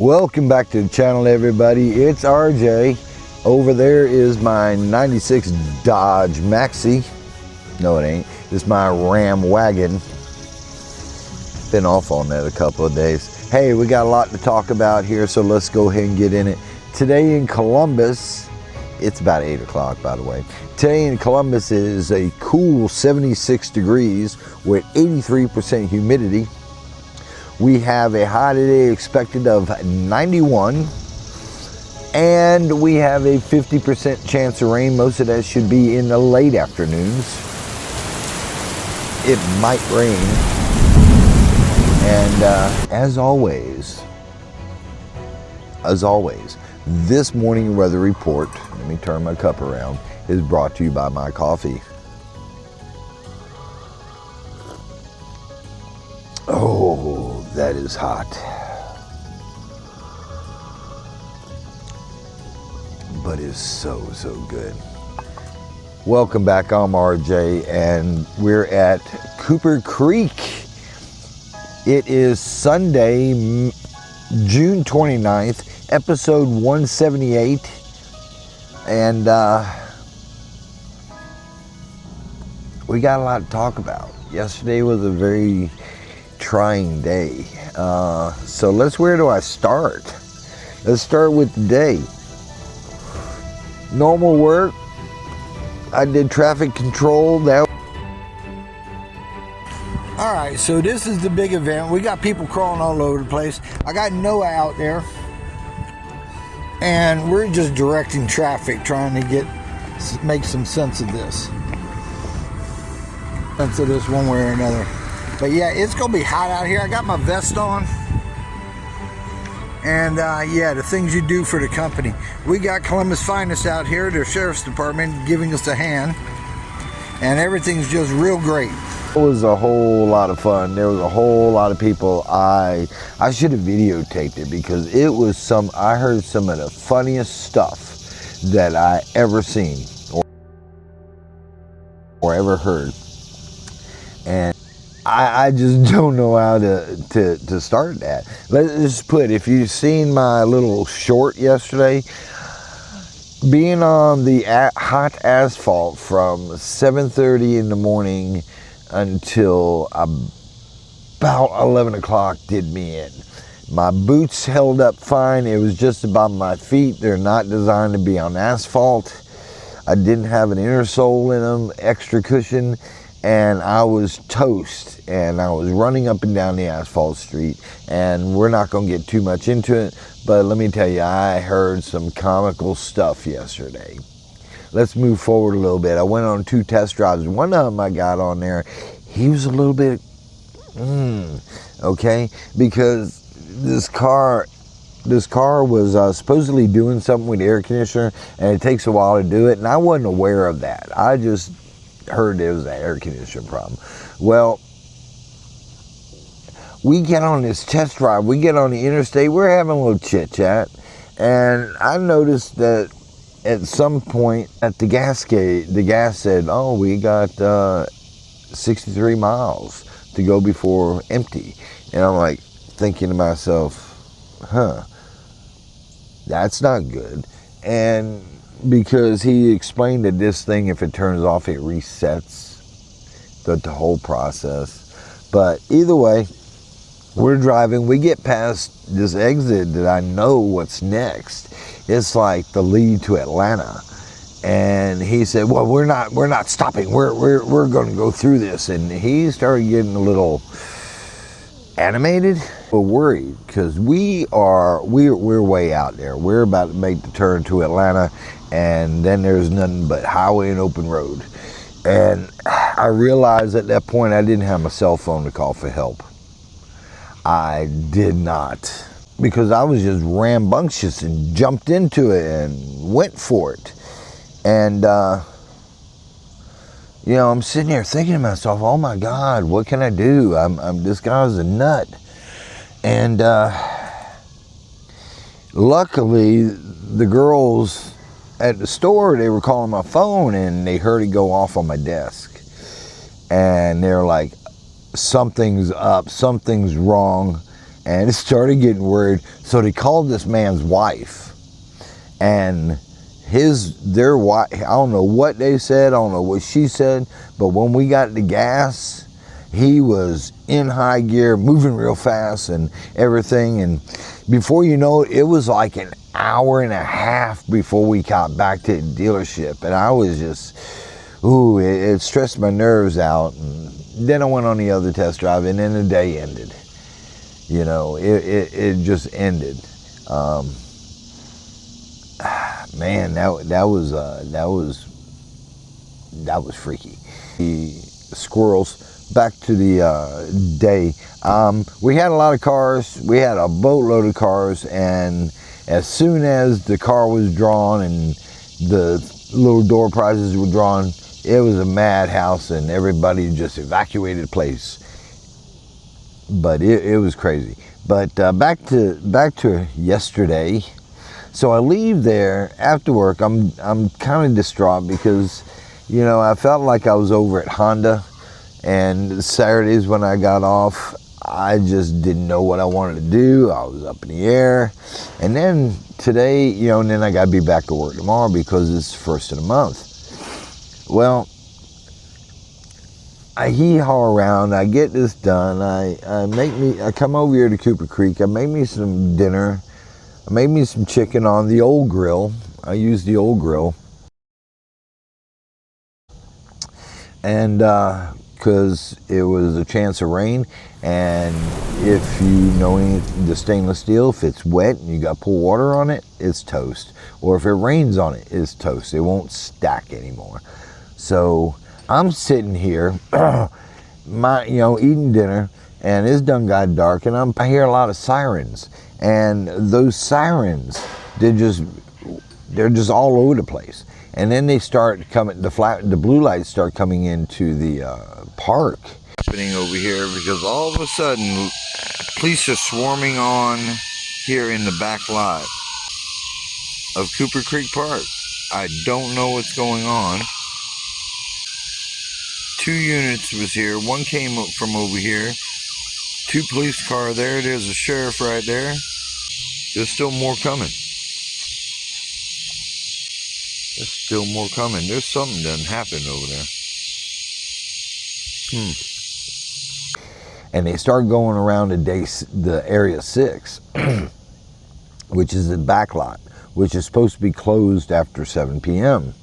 Welcome back to the channel, everybody. It's RJ. Over there is my 96 Dodge Maxi. No, it ain't. It's my Ram wagon. Been off on that a couple of days. Hey, we got a lot to talk about here, so let's go ahead and get in it. Today in Columbus, it's about 8 o'clock, by the way. Today in Columbus is a cool 76 degrees with 83% humidity. We have a high today expected of 91, and we have a 50% chance of rain. Most of that should be in the late afternoons. It might rain. And as always, this morning weather report, let me turn my cup around, is brought to you by my coffee. Oh, that is hot. But it's so good. Welcome back, I'm RJ, and we're at Cooper Creek. It is Sunday, June 29th, episode 178, and we got a lot to talk about. Yesterday was a very trying day. So where do I start? Let's start with the day. Normal work. I did traffic control. All right, so this is the big event. We got people crawling all over the place. I got Noah out there, and we're just directing traffic, trying to make some sense of this. One way or another. But yeah, it's gonna be hot out here. I got my vest on. And yeah, the things you do for the company. We got Columbus Finest out here, the Sheriff's Department, giving us a hand. And everything's just real great. It was a whole lot of fun. There was a whole lot of people. I should have videotaped it because it was I heard some of the funniest stuff that I ever seen or ever heard. And I just don't know how to start that. Let's just put, if you've seen my little short yesterday, being on the hot asphalt from 7:30 in the morning until about 11 o'clock did me in. My boots held up fine. It was just about my feet. They're not designed to be on asphalt. I didn't have an inner sole in them, extra cushion. And I was toast, and I was running up and down the asphalt street, and we're not going to get too much into it, but let me tell you, I heard some comical stuff yesterday. Let's move forward a little bit. I went on 2 test drives. One of them I got on there, he was a little bit, okay, because this car was supposedly doing something with the air conditioner, and it takes a while to do it, and I wasn't aware of that. I just heard it was an air conditioner problem. Well, we get on this test drive, we get on the interstate, we're having a little chit chat, and I noticed that at some point at the gas gauge, the gas said, oh, we got 63 miles to go before empty. And I'm like thinking to myself, that's not good. And because he explained that this thing, if it turns off, it resets the whole process. But either way, we're driving. We get past this exit that I know what's next. It's like the lead to Atlanta. And he said, well, we're not stopping. We're going to go through this. And he started getting a little animated. We're worried because we're way out there. We're about to make the turn to Atlanta, and then there's nothing but highway and open road. And I realized at that point I didn't have my cell phone to call for help. I did not, because I was just rambunctious and jumped into it and went for it. And you know, I'm sitting here thinking to myself, oh my God, what can I do? This guy's a nut. And luckily, the girls at the store, they were calling my phone, and they heard it go off on my desk. And they're like, something's up, something's wrong. and it started getting worried. So they called this man's wife, and their wife, I don't know what they said, I don't know what she said, but when we got the gas, he was in high gear, moving real fast and everything. And before you know it, it was like an hour and a half before we got back to the dealership. And I was just, ooh, it stressed my nerves out. And then I went on the other test drive, and then the day ended. You know, it just ended. Man, that was freaky. The squirrels, back to the day. We had a lot of cars. We had a boatload of cars, and as soon as the car was drawn and the little door prizes were drawn, it was a madhouse, and everybody just evacuated the place. But it was crazy. But back to yesterday. So I leave there after work. I'm kind of distraught because, you know, I felt like I was over at Honda, and Saturdays when I got off, I just didn't know what I wanted to do. I was up in the air. And then today, you know, and then I got to be back at work tomorrow because it's the first of the month. Well, I hee-haw around, I get this done, I come over here to Cooper Creek, I make me some dinner, I made me some chicken on the old grill. I used the old grill. And because it was a chance of rain, and if you know the stainless steel, if it's wet and you got pour water on it, it's toast. Or if it rains on it, it's toast. It won't stack anymore. So I'm sitting here, eating dinner, and it's done got dark, and I hear a lot of sirens. And those sirens, they're just all over the place. And then they start coming, the blue lights start coming into the park. Happening over here because all of a sudden, police are swarming on here in the back lot of Cooper Creek Park. I don't know what's going on. 2 units was here. One came up from over here. 2 police cars there. There's a sheriff right there. There's still more coming. There's still more coming. There's something done happened over there. And they start going around the area 6, which is the back lot, which is supposed to be closed after 7 p.m.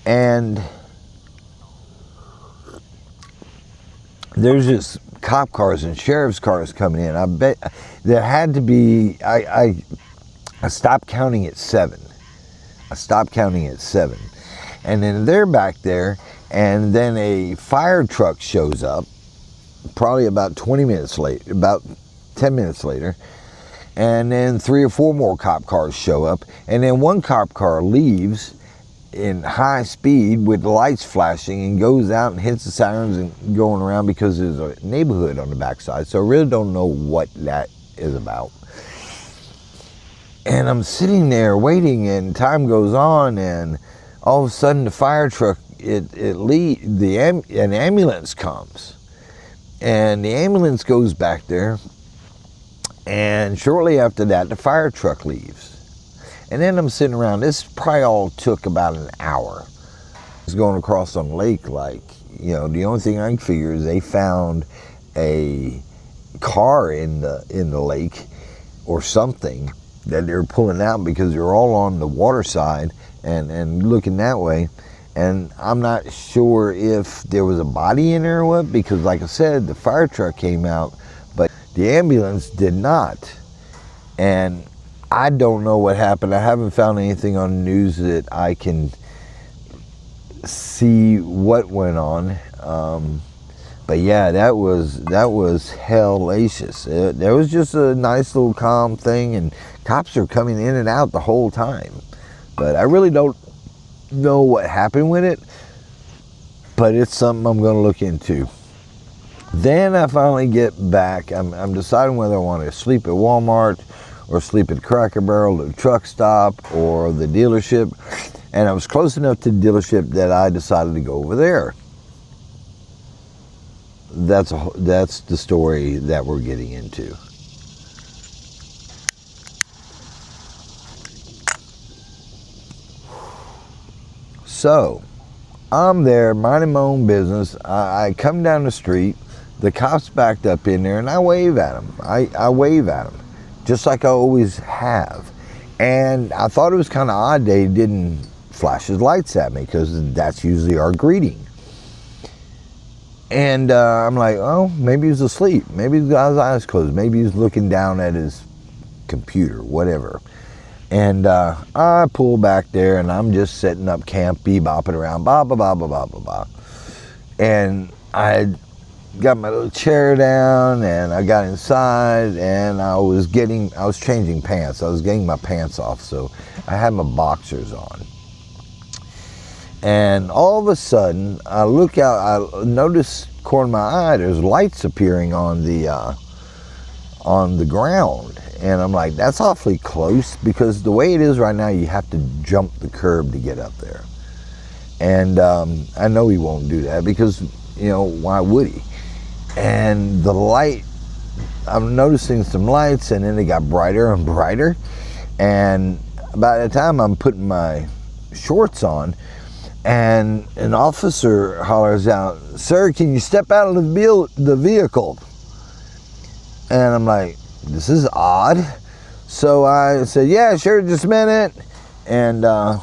And there's just cop cars and sheriff's cars coming in. I bet there had to be, I stopped counting at 7. I stopped counting at 7. And then they're back there, and then a fire truck shows up, probably about 20 minutes late, about 10 minutes later. And then 3 or 4 more cop cars show up, and then one cop car leaves in high speed with the lights flashing and goes out and hits the sirens and going around because there's a neighborhood on the backside. So I really don't know what that is about. And I'm sitting there waiting, and time goes on, and all of a sudden the fire truck, an ambulance comes. And the ambulance goes back there, and shortly after that the fire truck leaves. And then I'm sitting around, this probably all took about an hour. I was going across on the lake, like, you know, the only thing I can figure is they found a car in the lake or something that they're pulling out because they're all on the water side and looking that way. And I'm not sure if there was a body in there or what, because like I said, the fire truck came out, but the ambulance did not. And I don't know what happened. I haven't found anything on the news that I can see what went on. But yeah, that was hellacious. There was just a nice little calm thing, and cops are coming in and out the whole time. But I really don't know what happened with it, but it's something I'm going to look into. Then I finally get back. I'm deciding whether I want to sleep at Walmart or sleep at Cracker Barrel, the truck stop, or the dealership. And I was close enough to the dealership that I decided to go over there. that's the story that we're getting into. So I'm there minding my own business. I come down the street. The cops backed up in there, and I wave at him. I wave at him, just like I always have. And I thought it was kind of odd they didn't flash his lights at me, because that's usually our greeting. And I'm like, oh, maybe he's asleep. Maybe he's got his eyes closed. Maybe he's looking down at his computer, whatever. And I pull back there, and I'm just setting up camp, bebopping around, blah, blah, blah, blah, blah, blah, blah. And I got my little chair down, and I got inside, and I was changing pants. I was getting my pants off, so I had my boxers on. And all of a sudden, I look out, I notice corner of my eye, there's lights appearing on the ground. And I'm like, that's awfully close, because the way it is right now, you have to jump the curb to get up there. And I know he won't do that, because, you know, why would he? And the light, I'm noticing some lights, and then they got brighter and brighter. And by the time I'm putting my shorts on, and an officer hollers out, "Sir, can you step out of the vehicle?" And I'm like, this is odd. So I said, yeah, sure, just a minute. And I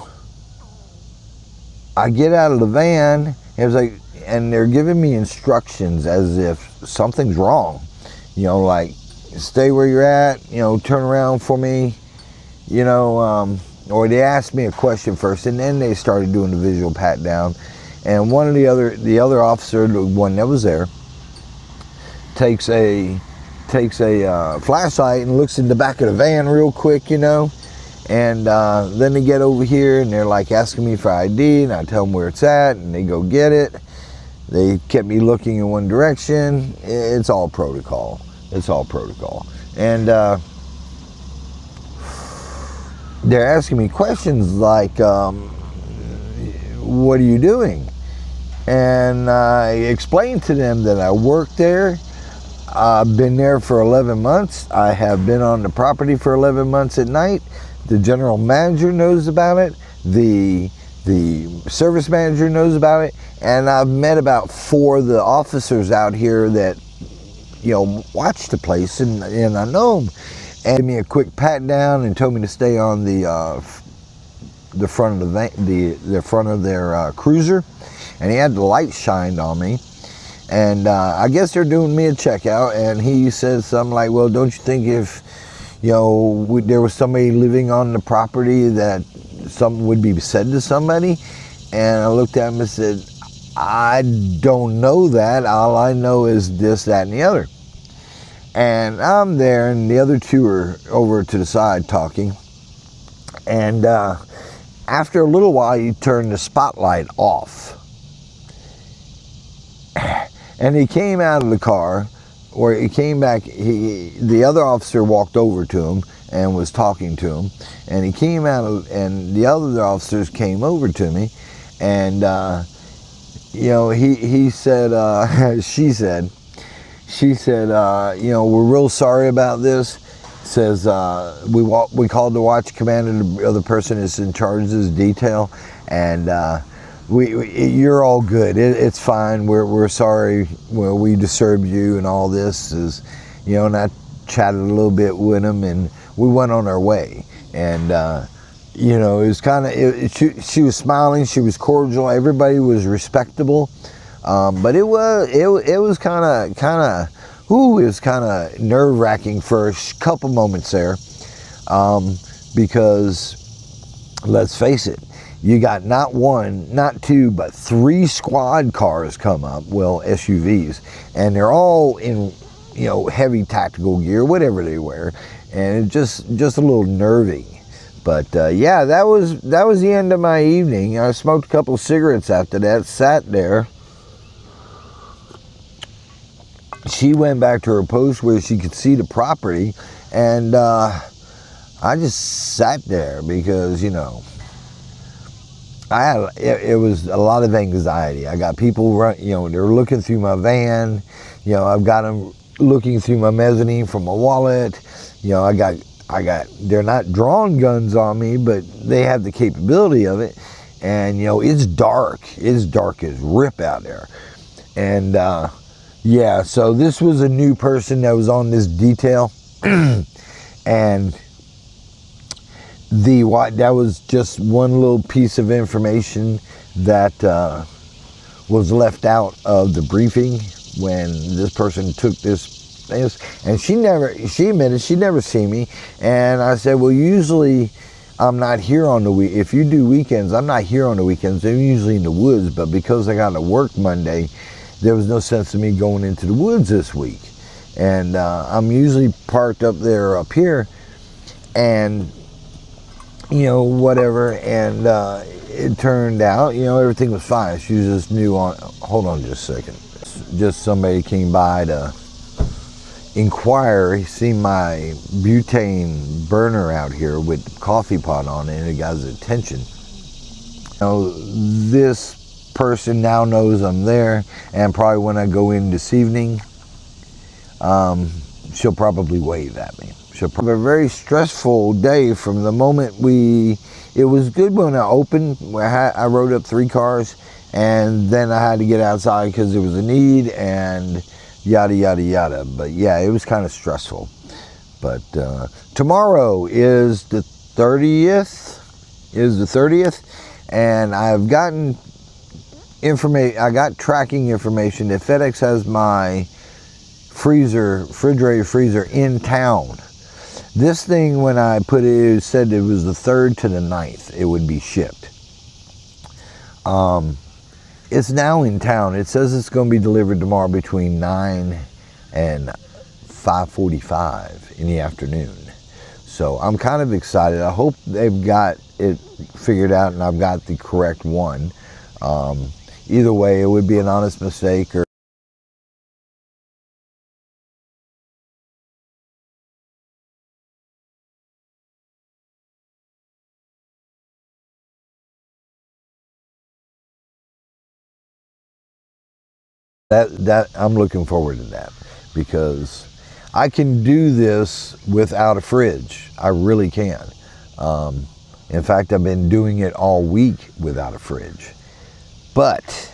get out of the van. It was like, and they're giving me instructions as if something's wrong. You know, like, stay where you're at, you know, turn around for me, you know, or they asked me a question first, and then they started doing the visual pat down. And one of the other officer, the one that was there, takes a flashlight and looks in the back of the van real quick, you know. And then they get over here, and they're like asking me for ID, and I tell them where it's at, and they go get it. They kept me looking in one direction. It's all protocol. It's all protocol. And they're asking me questions like, what are you doing? And I explained to them that I work there. I've been there for 11 months. I have been on the property for 11 months at night. The general manager knows about it. The service manager knows about it. And I've met about 4 of the officers out here that, you know, watch the place, and I know them. And gave me a quick pat down and told me to stay on the front of the front of their cruiser. And he had the light shined on me. And I guess they're doing me a checkout, and he says something like, well, don't you think if, you know, there was somebody living on the property that something would be said to somebody? And I looked at him and said, I don't know that. All I know is this, that, and the other. And I'm there, and the other 2 are over to the side talking. And after a little while, you turn the spotlight off. And he came out of the car, or he came back, the other officer walked over to him and was talking to him. And he came out, and the other officers came over to me. And, you know, he said, she said, you know, we're real sorry about this. Says, we called the watch commander, the other person is in charge of this detail. And, you're all good. It's fine. We're sorry. Well, we disturbed you and all this is, you know. And I chatted a little bit with him, and we went on our way. And you know, it was kind of. She was smiling. She was cordial. Everybody was respectable. But it was kind of. Ooh, it was kind of nerve-wracking for a couple moments there, because let's face it. You got not 1, not 2, but 3 squad cars come up, well, SUVs, and they're all in, you know, heavy tactical gear, whatever they wear, and it's just a little nerving. But yeah, that was the end of my evening. I smoked a couple of cigarettes after that, sat there. She went back to her post where she could see the property, and I just sat there because, you know, it was a lot of anxiety. I got people they're looking through my van. I've got them looking through my mezzanine from my wallet. I got, they're not drawing guns on me, but they have the capability of it. And, it's dark. It's dark as rip out there. And, yeah, so this was a new person that was on this detail. And that was just one little piece of information that was left out of the briefing when this person took this. And she admitted she never seen me. And I said, well, usually I'm not here on the week. If you do weekends, I'm not here on the weekends. I'm usually in the woods. But because I got to work Monday, there was no sense of me going into the woods this week. And I'm usually parked up there up here. And, whatever. And it turned out, everything was fine. She just knew on, hold on just a second. Just somebody came by to inquire. He seen my butane burner out here with the coffee pot on it, and it got his attention. This person now knows I'm there, and probably when I go in this evening, she'll probably wave at me. She'll probably have a very stressful day from the moment it was good when I opened. I wrote up 3 cars, and then I had to get outside because there was a need, and yada, yada, yada. But yeah, it was kind of stressful. But tomorrow is the 30th, and I've gotten information. I got tracking information that FedEx has my refrigerator freezer in town. This thing, when I put it said it was the 3rd to the 9th it would be shipped. It's now in town. It says it's going to be delivered tomorrow between 9 and 5:45 in the afternoon. So I'm kind of excited. I hope they've got it figured out and I've got the correct one. Either way, it would be an honest mistake, or that I'm looking forward to that, because I can do this without a fridge. I really can. In fact, I've been doing it all week without a fridge. But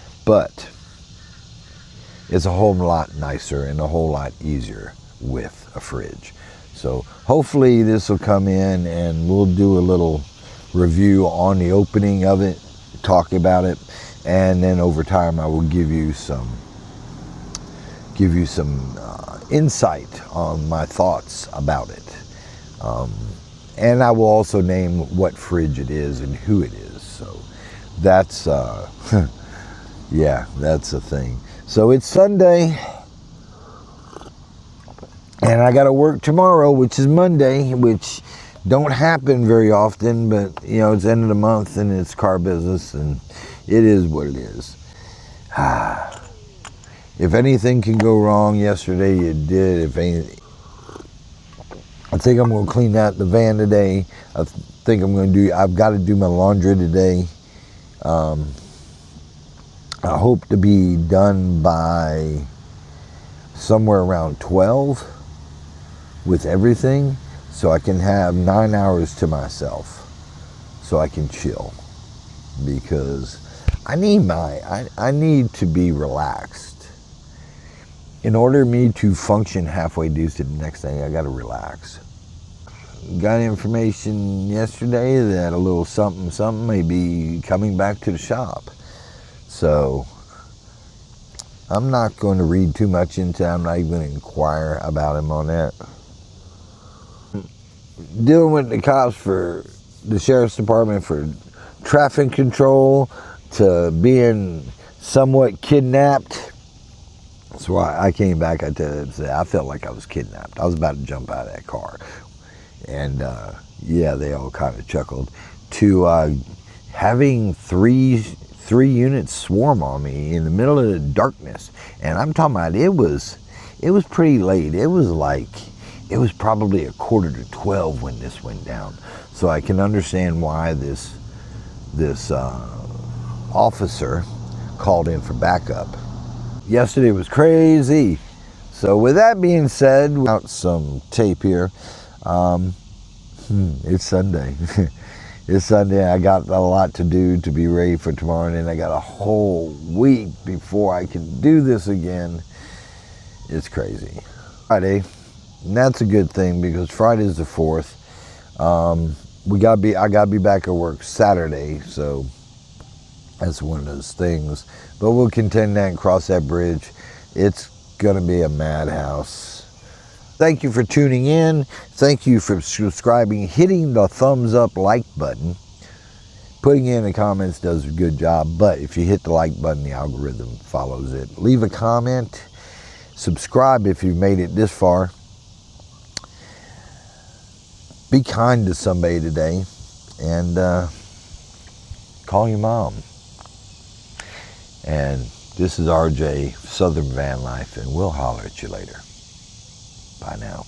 it's a whole lot nicer and a whole lot easier with a fridge. So hopefully this will come in and we'll do a little review on the opening of it, talk about it, and then over time I will give you some insight on my thoughts about it. And I will also name what fridge it is and who it is. So that's, yeah, that's a thing. So it's Sunday, and I got to work tomorrow, which is Monday, which don't happen very often, but it's the end of the month and it's car business and it is what it is. If anything can go wrong, yesterday it did. If anything, I think I'm going to clean out the van today. I think I've got to do my laundry today. I hope to be done by somewhere around 12 with everything, so I can have 9 hours to myself, so I can chill, because I need to be relaxed. In order for me to function halfway decent the next day, I got to relax. Got information yesterday that a little something may be coming back to the shop. So I'm not going to read too much into it. I'm not even going to inquire about him on that. Dealing with the cops for the sheriff's department for traffic control to being somewhat kidnapped. That's why I came back. I felt like I was kidnapped. I was about to jump out of that car. And yeah, they all kind of chuckled. To having three units swarm on me in the middle of the darkness. And I'm talking about it was pretty late. It was probably 11:45 when this went down. So I can understand why this officer called in for backup. Yesterday was crazy. So with that being said, out some tape here. It's Sunday. It's Sunday. I got a lot to do to be ready for tomorrow, and I got a whole week before I can do this again. It's crazy. Friday, and that's a good thing because Friday's the 4th. I gotta be back at work Saturday, so that's one of those things. But we'll contend that and cross that bridge. It's gonna be a madhouse. Thank you for tuning in. Thank you for subscribing, hitting the thumbs up like button. Putting in the comments does a good job, but if you hit the like button, the algorithm follows it. Leave a comment. Subscribe if you've made it this far. Be kind to somebody today, and call your mom. And this is RJ, Southern Van Life, and we'll holler at you later. Bye now.